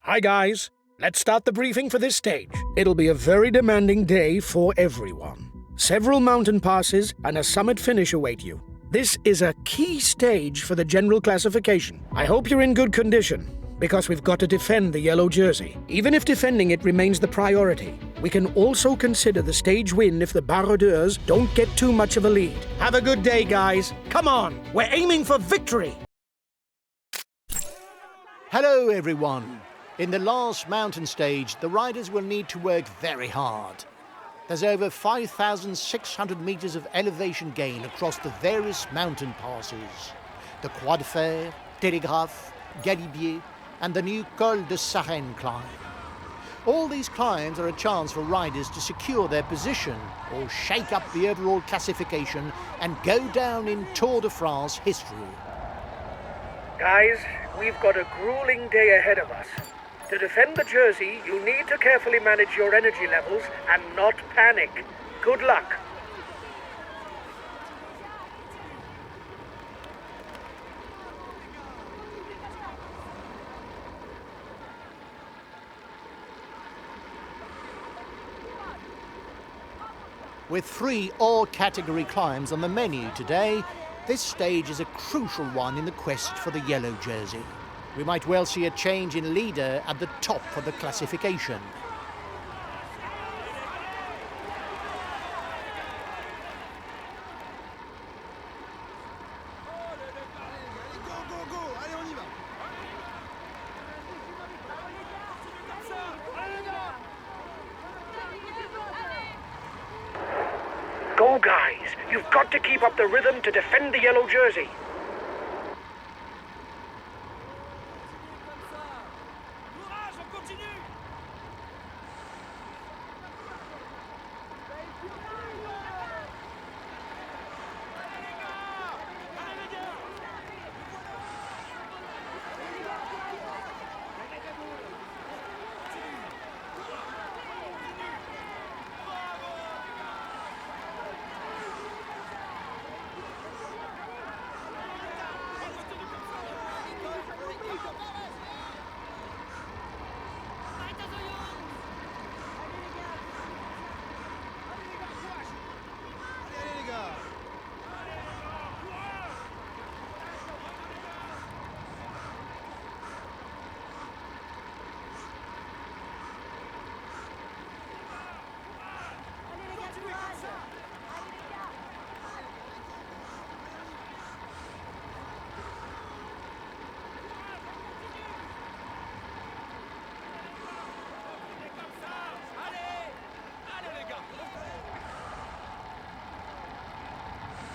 Hi guys, let's start the briefing for this stage. It'll be a very demanding day for everyone. Several mountain passes and a summit finish await you. This is a key stage for the general classification. I hope you're in good condition, because we've got to defend the yellow jersey. Even if defending it remains the priority, we can also consider the stage win if the baroudeurs don't get too much of a lead. Have a good day, guys. Come on, we're aiming for victory! Hello everyone. In the last mountain stage, the riders will need to work very hard. There's over 5,600 meters of elevation gain across the various mountain passes. The Croix de Fer, Télégraphe, Galibier, and the new Col de Sarenne climb. All these climbs are a chance for riders to secure their position or shake up the overall classification and go down in Tour de France history. Guys, we've got a grueling day ahead of us. To defend the jersey, you need to carefully manage your energy levels and not panic. Good luck. With 3 all-category climbs on the menu today, this stage is a crucial one in the quest for the yellow jersey. We might well see a change in leader at the top of the classification. Go, guys. You've got to keep up the rhythm to defend the yellow jersey.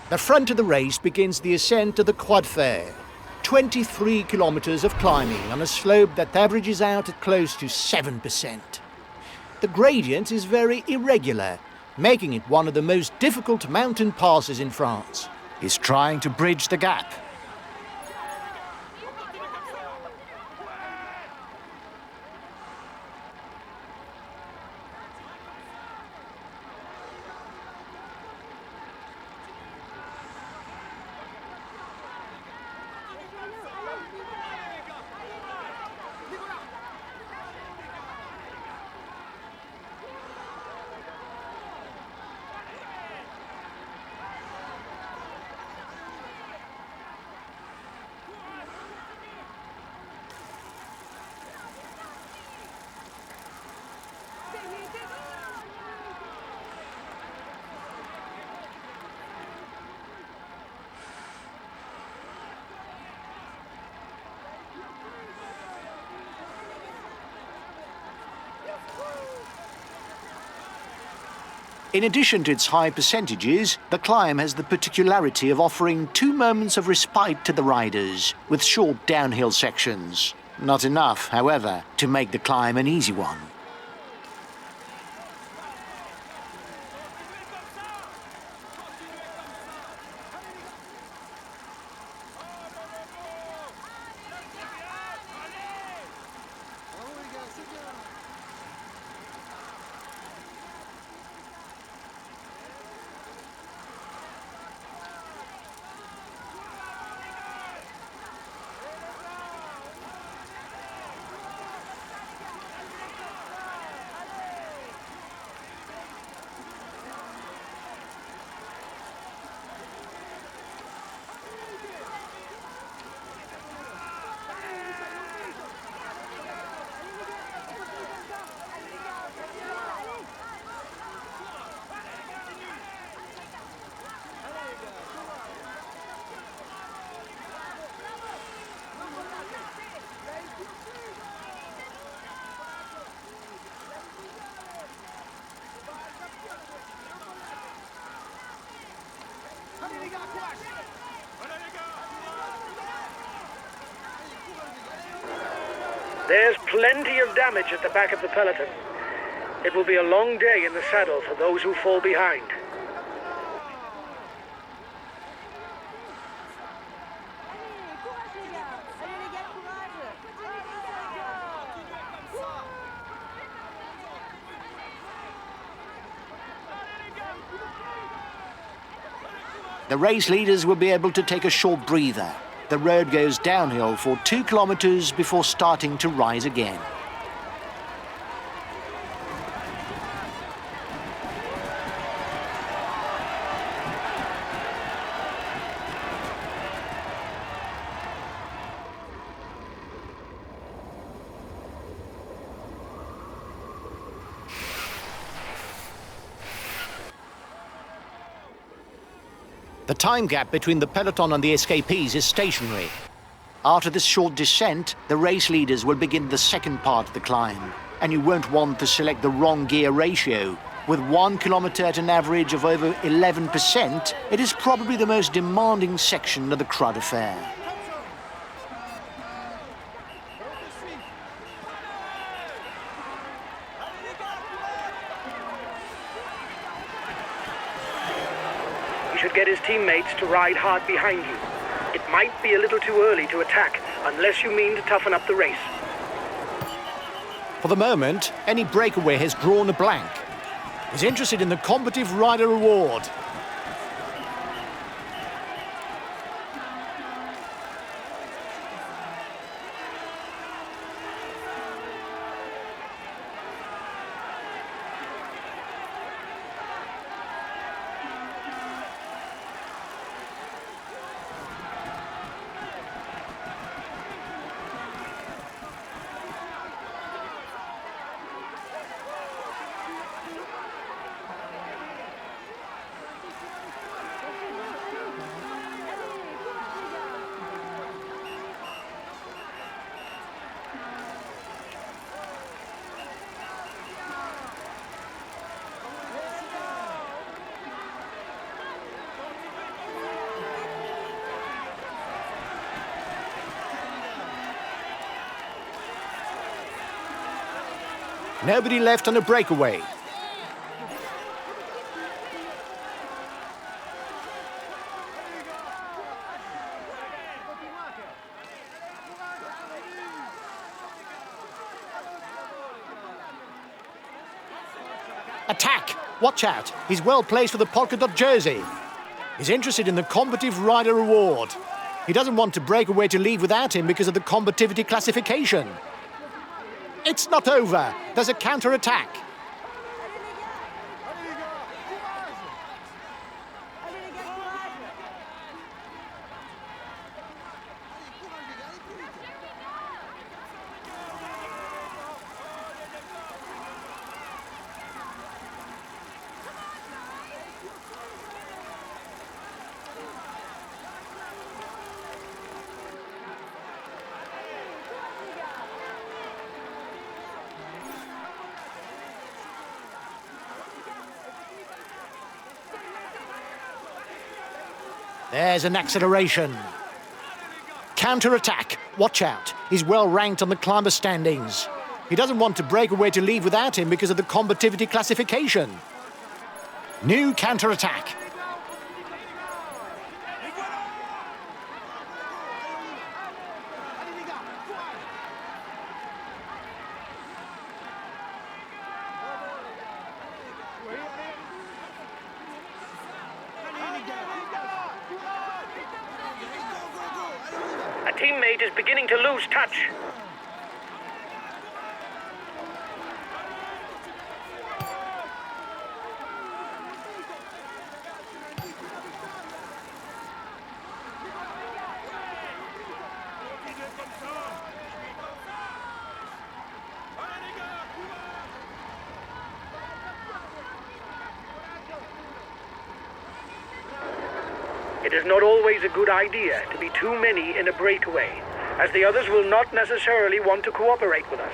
The front of the race begins the ascent of the Croix de Fer. 23 kilometers of climbing on a slope that averages out at close to 7%. The gradient is very irregular, making it one of the most difficult mountain passes in France. He's trying to bridge the gap. In addition to its high percentages, the climb has the particularity of offering 2 moments of respite to the riders, with short downhill sections. Not enough, however, to make the climb an easy one. There's plenty of damage at the back of the peloton. It will be a long day in the saddle for those who fall behind. The race leaders will be able to take a short breather. The road goes downhill for 2 kilometers before starting to rise again. The time gap between the peloton and the escapees is stationary. After this short descent, the race leaders will begin the second part of the climb, and you won't want to select the wrong gear ratio. With 1 kilometer at an average of over 11%, it is probably the most demanding section of the crud affair. Should get his teammates to ride hard behind you. It might be a little too early to attack, unless you mean to toughen up the race. For the moment, any breakaway has drawn a blank. He's interested in the combative rider reward. Nobody left on a breakaway. Attack! Watch out! He's well placed for the polka dot jersey. He's interested in the combative rider reward. He doesn't want to break away to leave without him because of the combativity classification. It's not over. There's a counter-attack. There's an acceleration. Counter-attack. Watch out. He's well ranked on the climber standings. He doesn't want to break away to leave without him because of the combativity classification. New counter-attack. A teammate is beginning to lose touch. It is not always a good idea to be too many in a breakaway, as the others will not necessarily want to cooperate with us.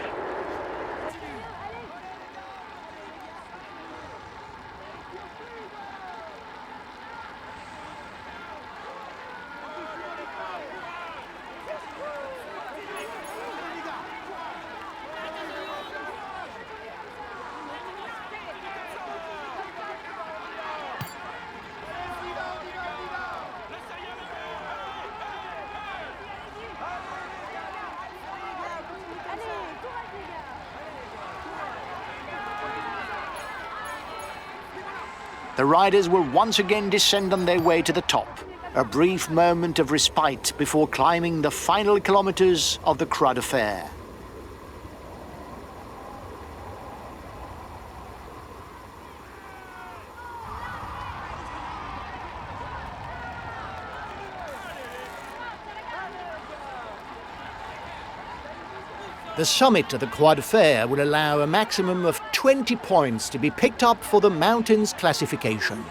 the riders will once again descend on their way to the top. A brief moment of respite before climbing the final kilometers of the Croix de Fer. The summit of the Croix de Fer will allow a maximum of 20 points to be picked up for the mountains classification.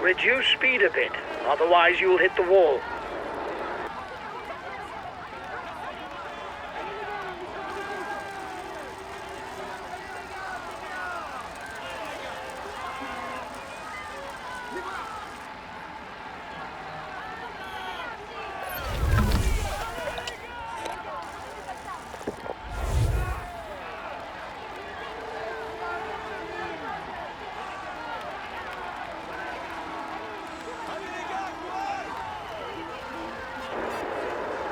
Reduce speed a bit, otherwise you'll hit the wall.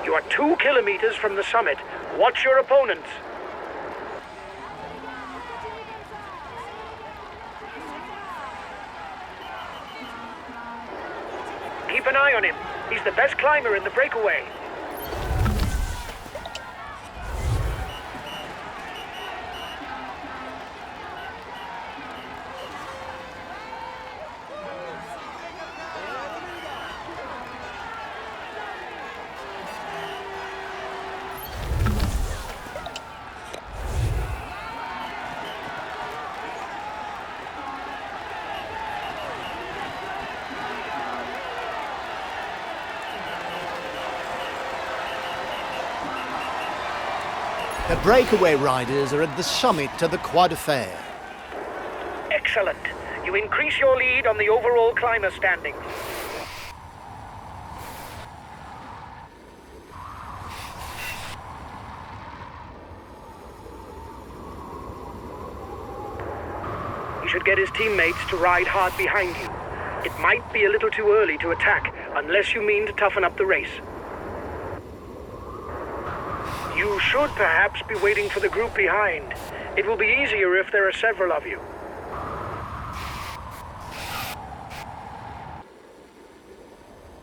You are 2 kilometers from the summit. Watch your opponents. Keep an eye on him. He's the best climber in the breakaway. The breakaway riders are at the summit of the Croix de Fer. Excellent. You increase your lead on the overall climber standings. He should get his teammates to ride hard behind you. It might be a little too early to attack, unless you mean to toughen up the race. You should perhaps be waiting for the group behind. It will be easier if there are several of you.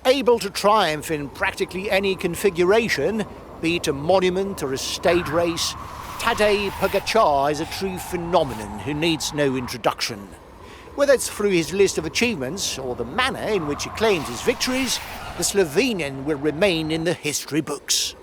Able to triumph in practically any configuration, be it a monument or a stage race, Tadej Pogačar is a true phenomenon who needs no introduction. Whether it's through his list of achievements or the manner in which he claims his victories, the Slovenian will remain in the history books.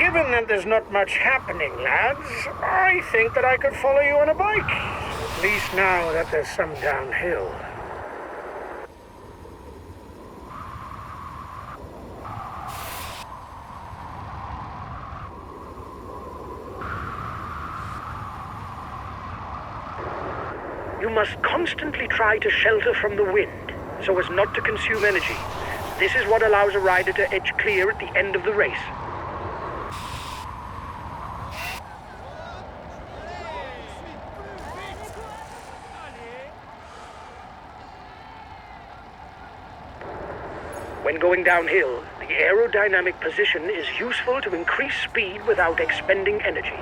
Given that there's not much happening, lads, I think that I could follow you on a bike. At least now that there's some downhill. You must constantly try to shelter from the wind, so as not to consume energy. This is what allows a rider to edge clear at the end of the race. When going downhill, the aerodynamic position is useful to increase speed without expending energy.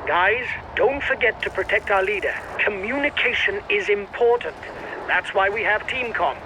Guys, don't forget to protect our leader. Communication is important. That's why we have TeamCom.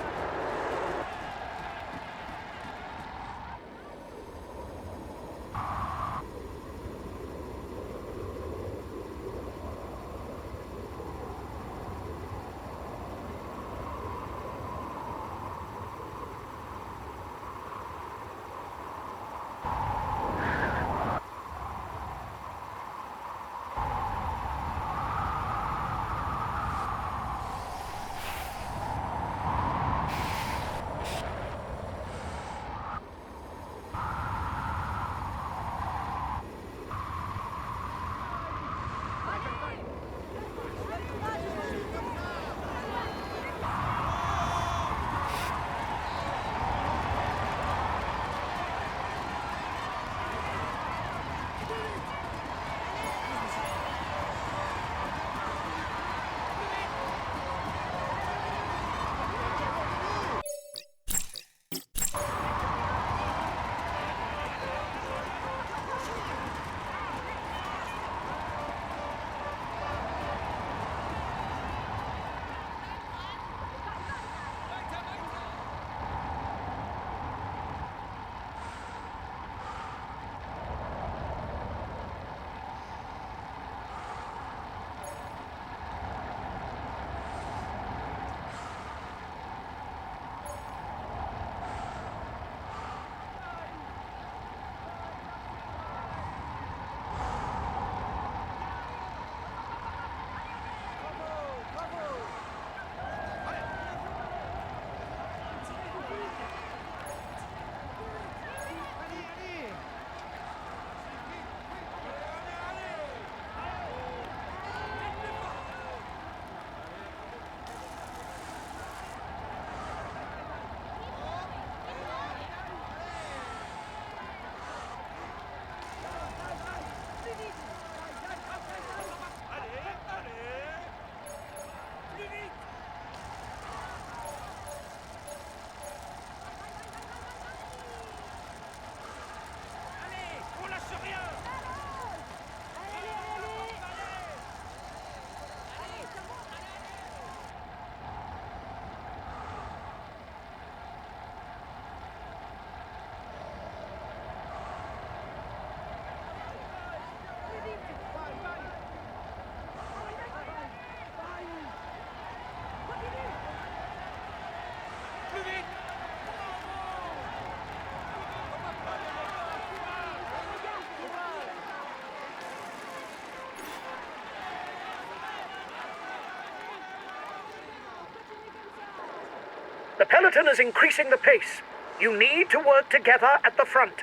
The peloton is increasing the pace. You need to work together at the front.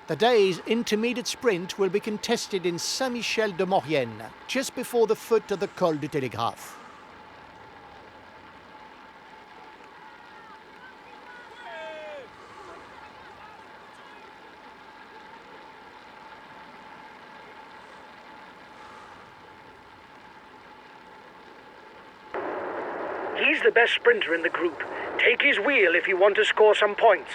The day's intermediate sprint will be contested in Saint-Michel-de-Maurienne, just before the foot of the Col du Télégraphe. He's the best sprinter in the group. Take his wheel if you want to score some points.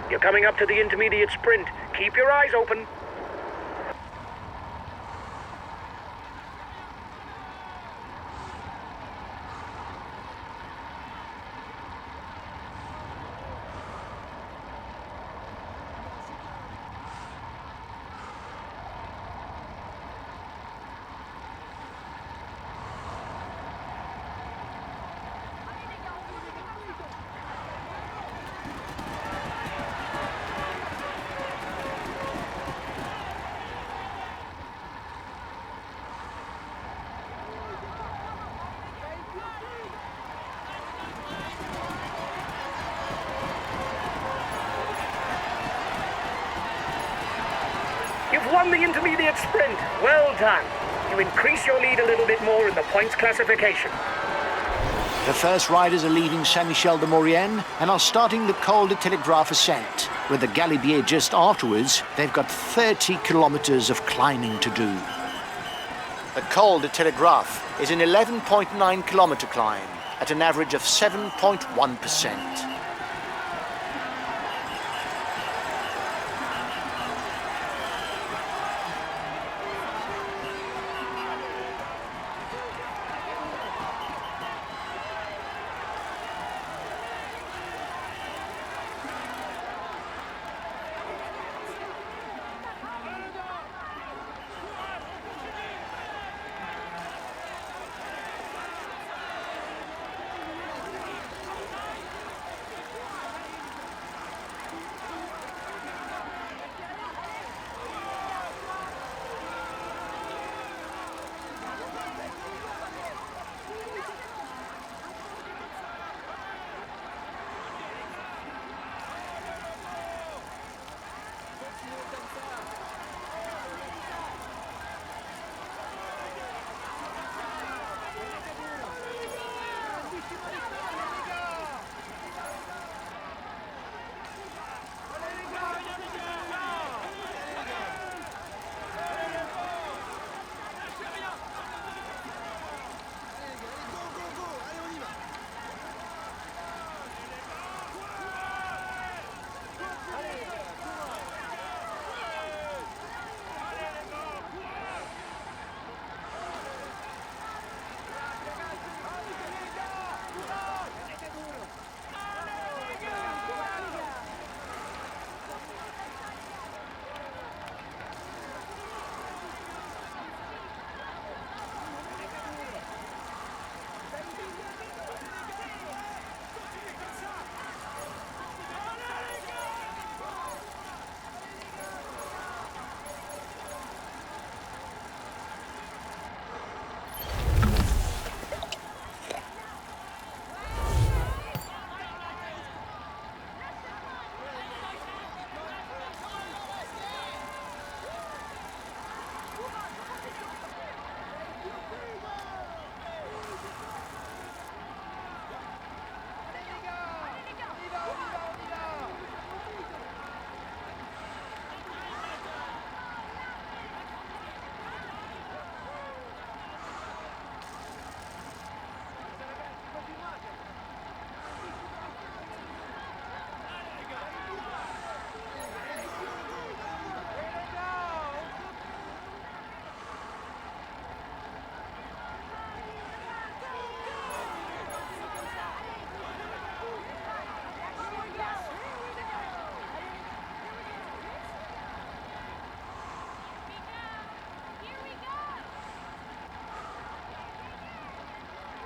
You're coming up to the intermediate sprint. Keep your eyes open. You've won the intermediate sprint. Well done. You increase your lead a little bit more in the points classification. The first riders are leaving Saint-Michel-de-Maurienne and are starting the Col de Telegraphe ascent. With the Galibier just afterwards, they've got 30 kilometers of climbing to do. The Col de Telegraphe is an 11.9 kilometer climb at an average of 7.1%.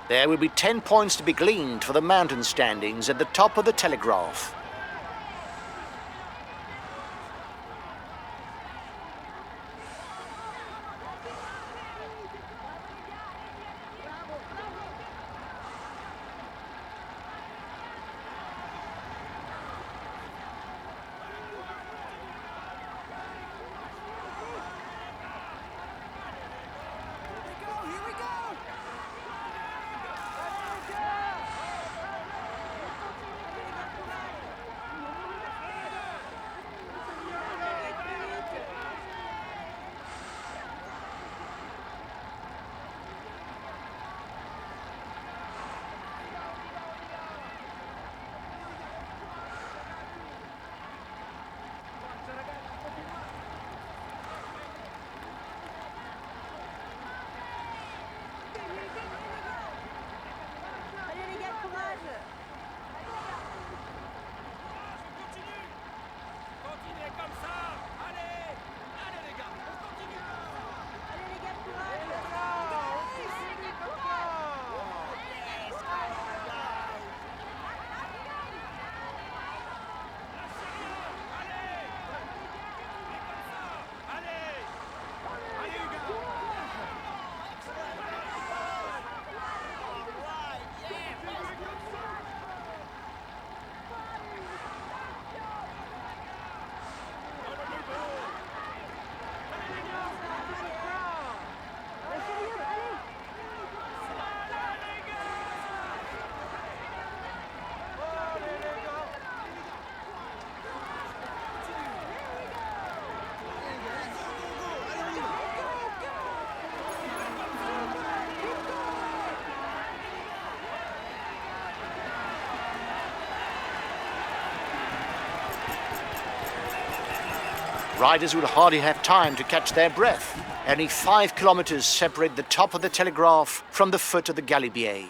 There will be 10 points to be gleaned for the mountain standings at the top of the Telegraph. Riders will hardly have time to catch their breath. Only 5 kilometers separate the top of the telegraph from the foot of the Galibier.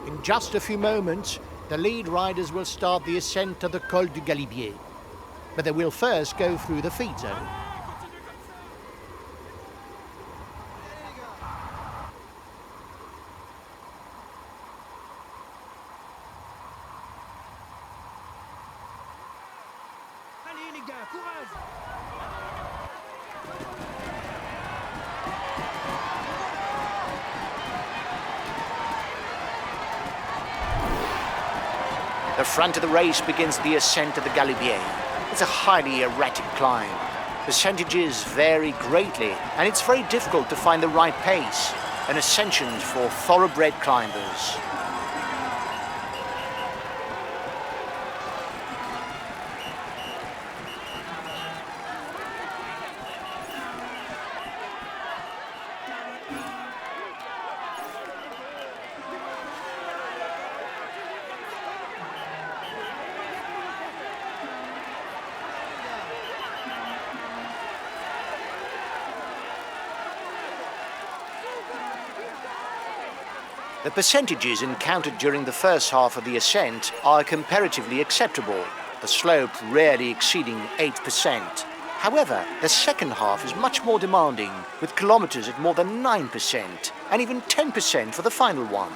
In just a few moments, the lead riders will start the ascent of the Col du Galibier, but they will first go through the feed zone. The front of the race begins the ascent of the Galibier. It's a highly erratic climb. Percentages vary greatly, and it's very difficult to find the right pace, an ascension for thoroughbred climbers. The percentages encountered during the first half of the ascent are comparatively acceptable, the slope rarely exceeding 8%. However, the second half is much more demanding, with kilometers at more than 9% and even 10% for the final one.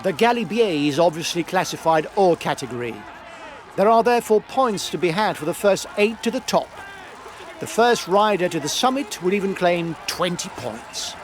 The Galibier is obviously classified all category. There are therefore points to be had for the first 8 to the top. The first rider to the summit would even claim 20 points.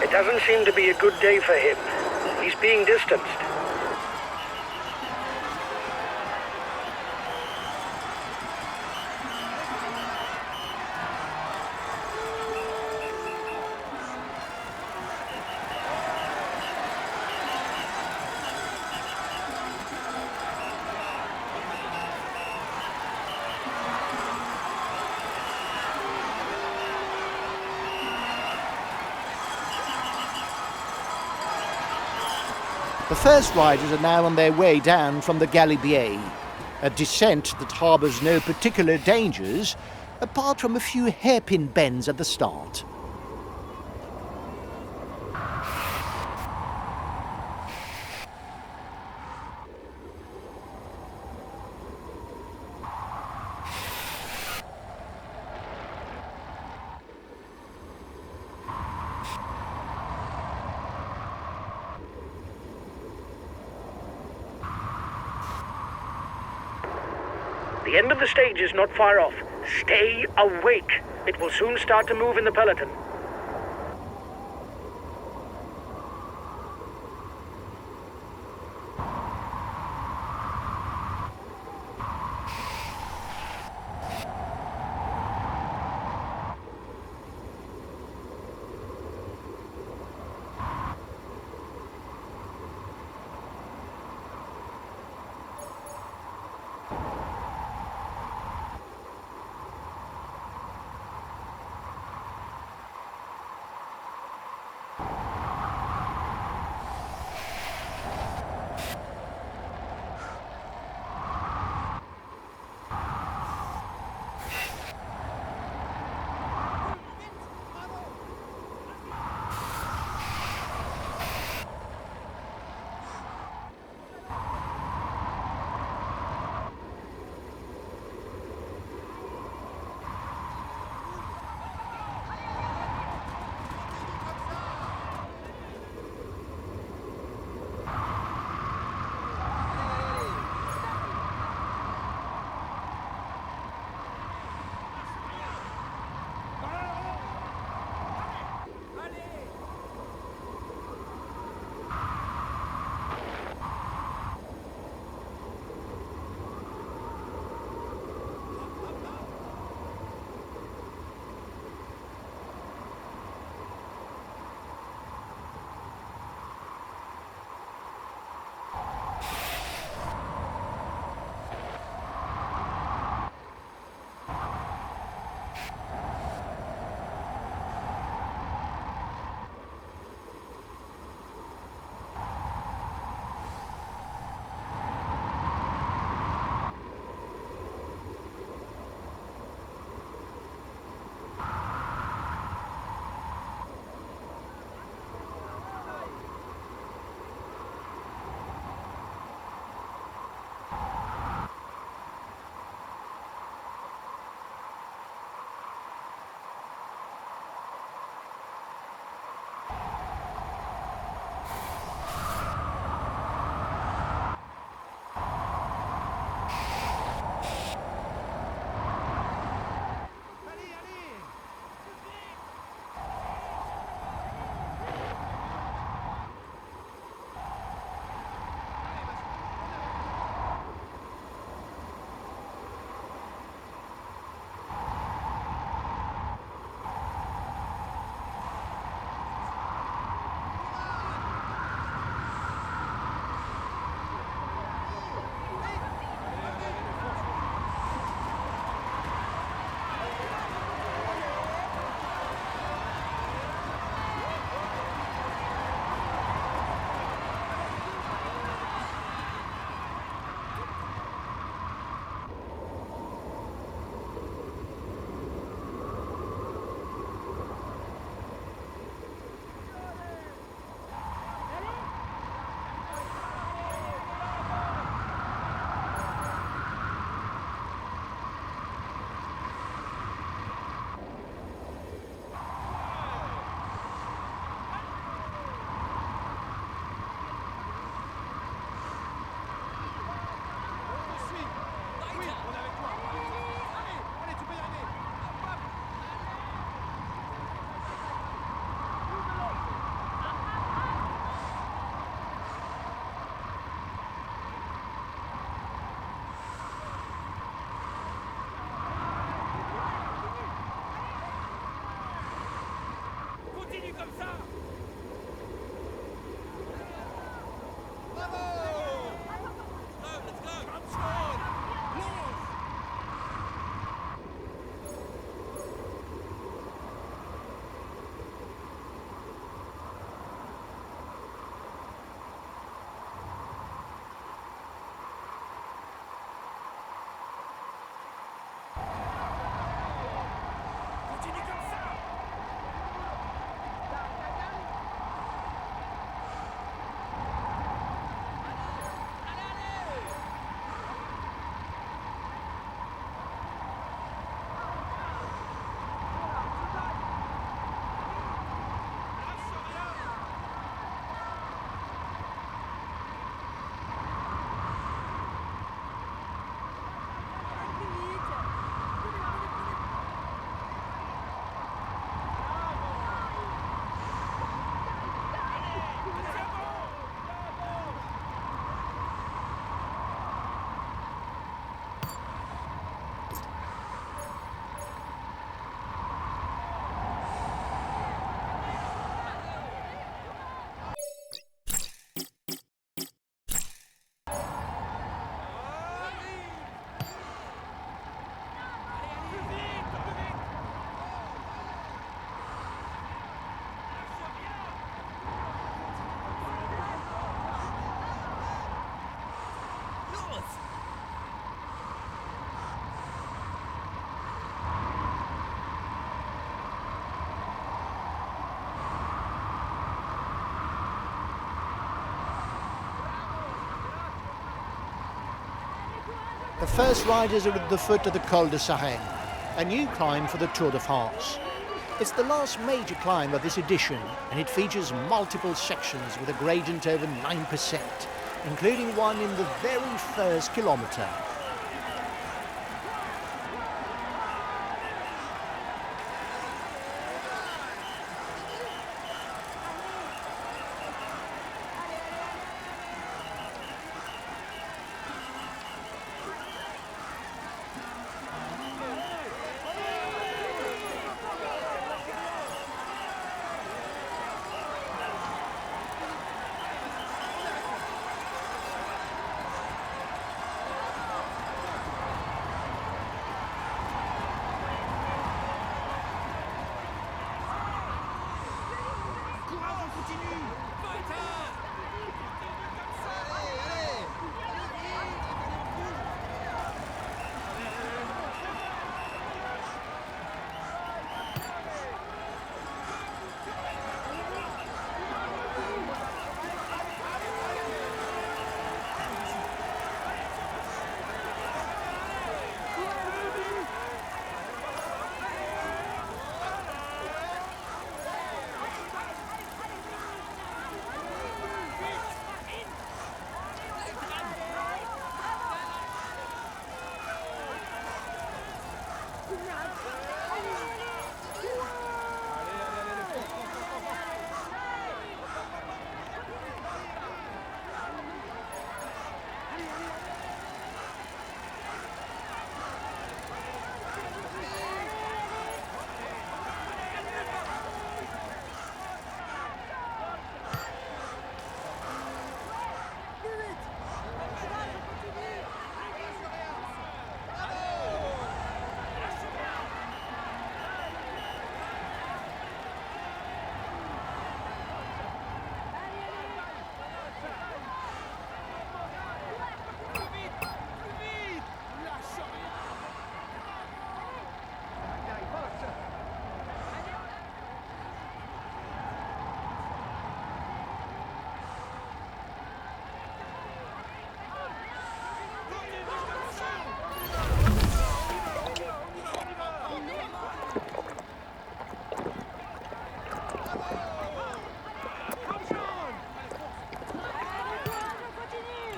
It doesn't seem to be a good day for him. He's being distanced. The first riders are now on their way down from the Galibier, a descent that harbours no particular dangers, apart from a few hairpin bends at the start. The end of the stage is not far off. Stay awake. It will soon start to move in the peloton. The first riders are at the foot of the Col de Sarenne, a new climb for the Tour de France. It's the last major climb of this edition, and it features multiple sections with a gradient over 9%, including one in the very first kilometre.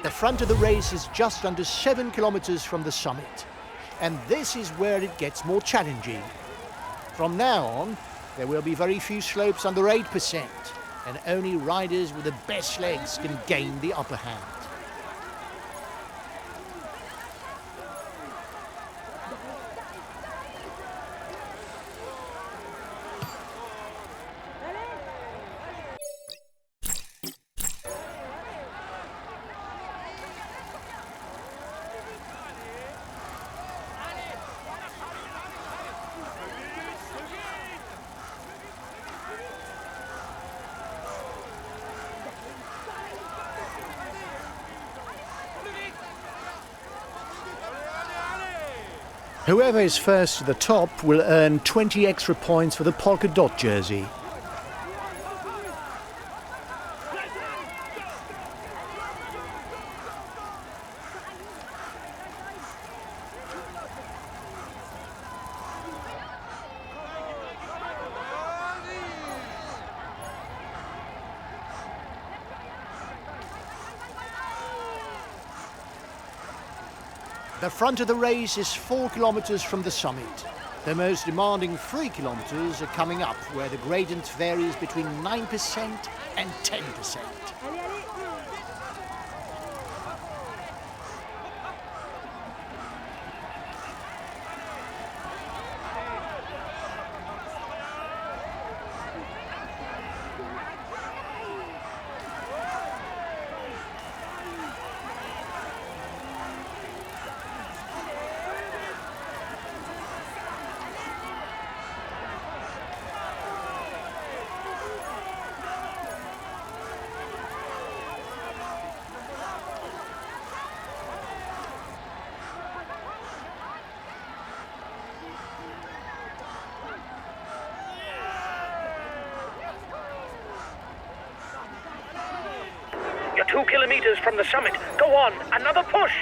The front of the race is just under 7 kilometers from the summit, and this is where it gets more challenging. From now on, there will be very few slopes under 8%, and only riders with the best legs can gain the upper hand. Whoever is first to the top will earn 20 extra points for the polka dot jersey. The front of the race is 4 kilometers from the summit. The most demanding 3 kilometers are coming up, where the gradient varies between 9% and 10%. You're 2 kilometers from the summit. Go on, another push!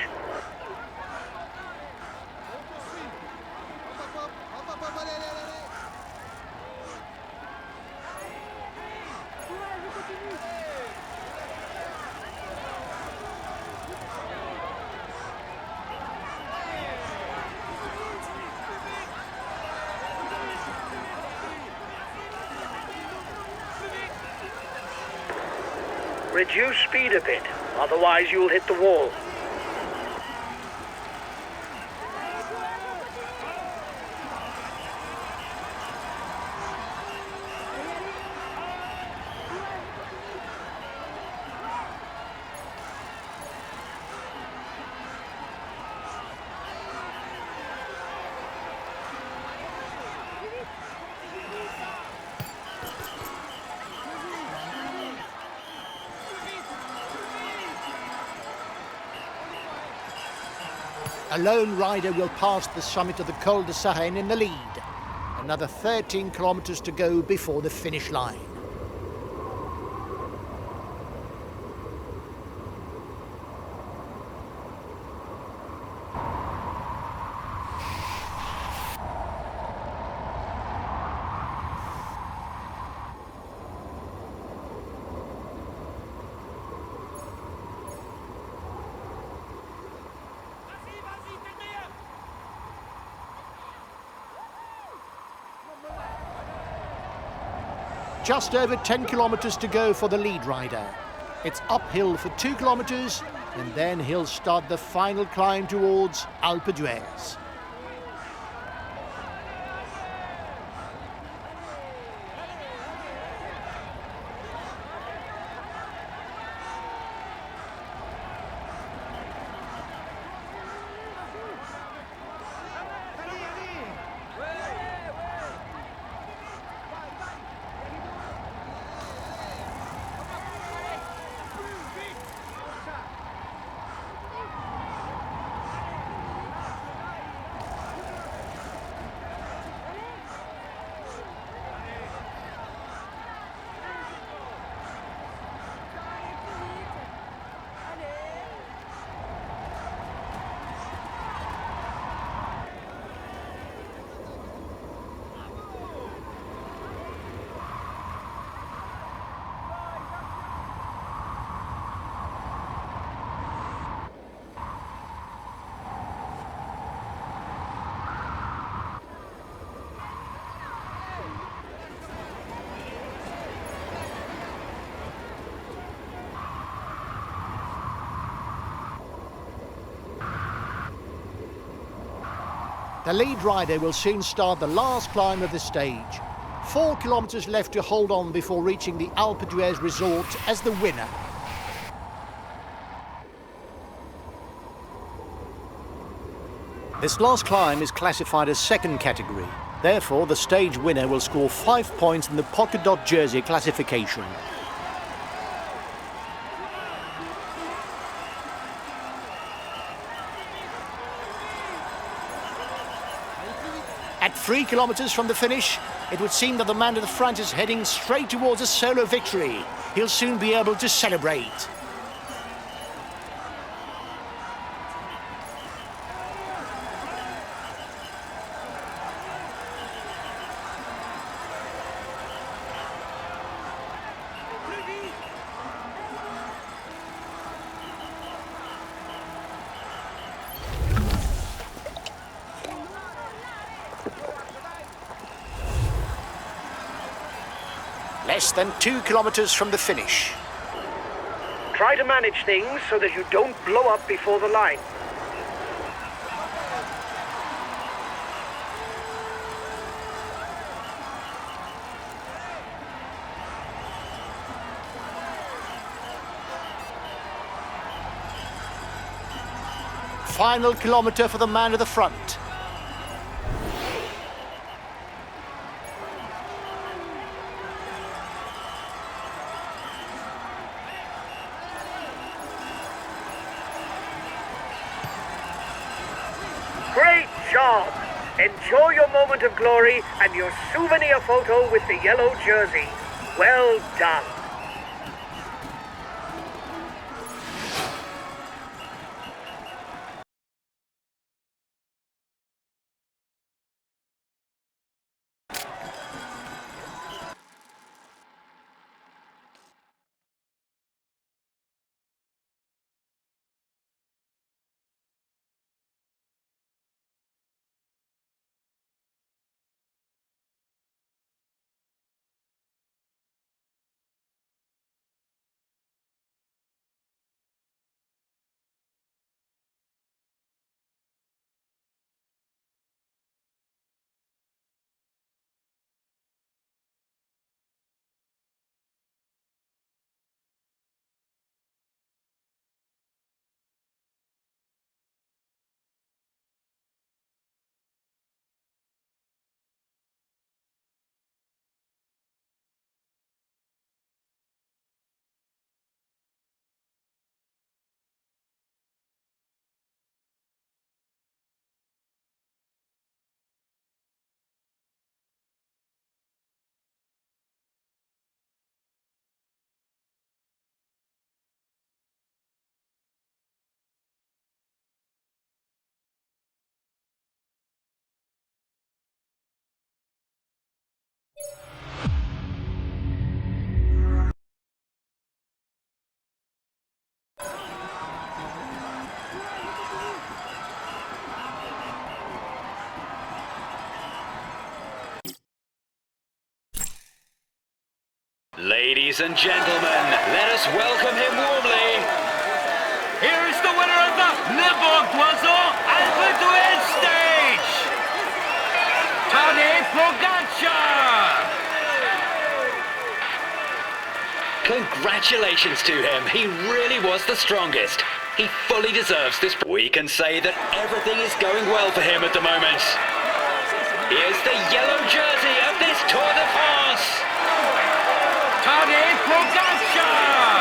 Reduce speed a bit, otherwise you'll hit the wall. A lone rider will pass the summit of the Col de Sarenne in the lead. Another 13 kilometers to go before the finish line. Just over 10 kilometers to go for the lead rider. It's uphill for 2 kilometers, and then he'll start the final climb towards Alpe d'Huez. The lead rider will soon start the last climb of the stage. 4 kilometers left to hold on before reaching the Alpe d'Huez resort as the winner. This last climb is classified as second category. Therefore, the stage winner will score 5 points in the polka dot jersey classification. At 3 kilometers from the finish, it would seem that the man at the front is heading straight towards a solo victory. He'll soon be able to celebrate. Less than 2 kilometers from the finish. Try to manage things so that you don't blow up before the line. Final kilometer for the man at the front. Great job! Enjoy your moment of glory and your souvenir photo with the yellow jersey. Well done. Ladies and gentlemen, let us welcome him warmly. Here is the winner of the Bourg-d'Oisans Alpe stage, Tadej Pogacar. Congratulations to him. He really was the strongest. He fully deserves this. We can say that everything is going well for him at the moment. Here's the yellow jersey of this Tour de France. Tadej Pogacar!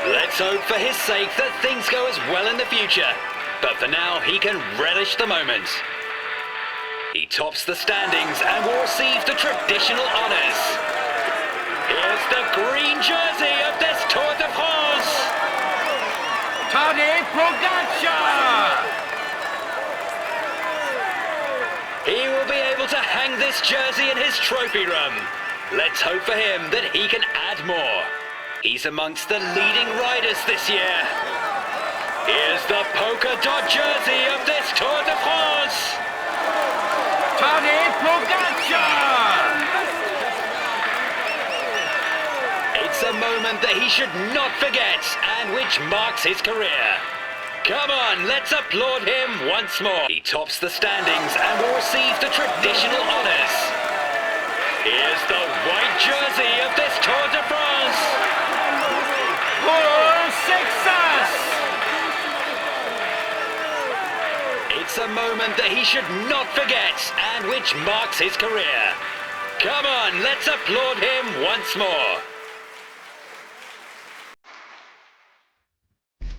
Let's hope for his sake that things go as well in the future. But for now, he can relish the moment. He tops the standings and will receive the traditional honours. Here's the green jersey of this Tour de France. Tadej Pogacar! He will be able to hang this jersey in his trophy room. Let's hope for him that he can add more. He's amongst the leading riders this year. Here's the polka dot jersey of this Tour de France. Tadej Pogacar! It's a moment that he should not forget and which marks his career. Come on, let's applaud him once more. He tops the standings and will receive the traditional honours. Here's the white jersey of this Tour de France. For success! It's a moment that he should not forget and which marks his career. Come on, let's applaud him once more.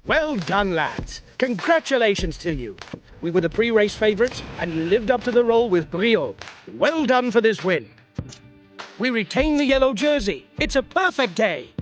Well done, lads. Congratulations to you. We were the pre-race favourites, and you lived up to the role with brio. Well done for this win. We retain the yellow jersey. It's a perfect day.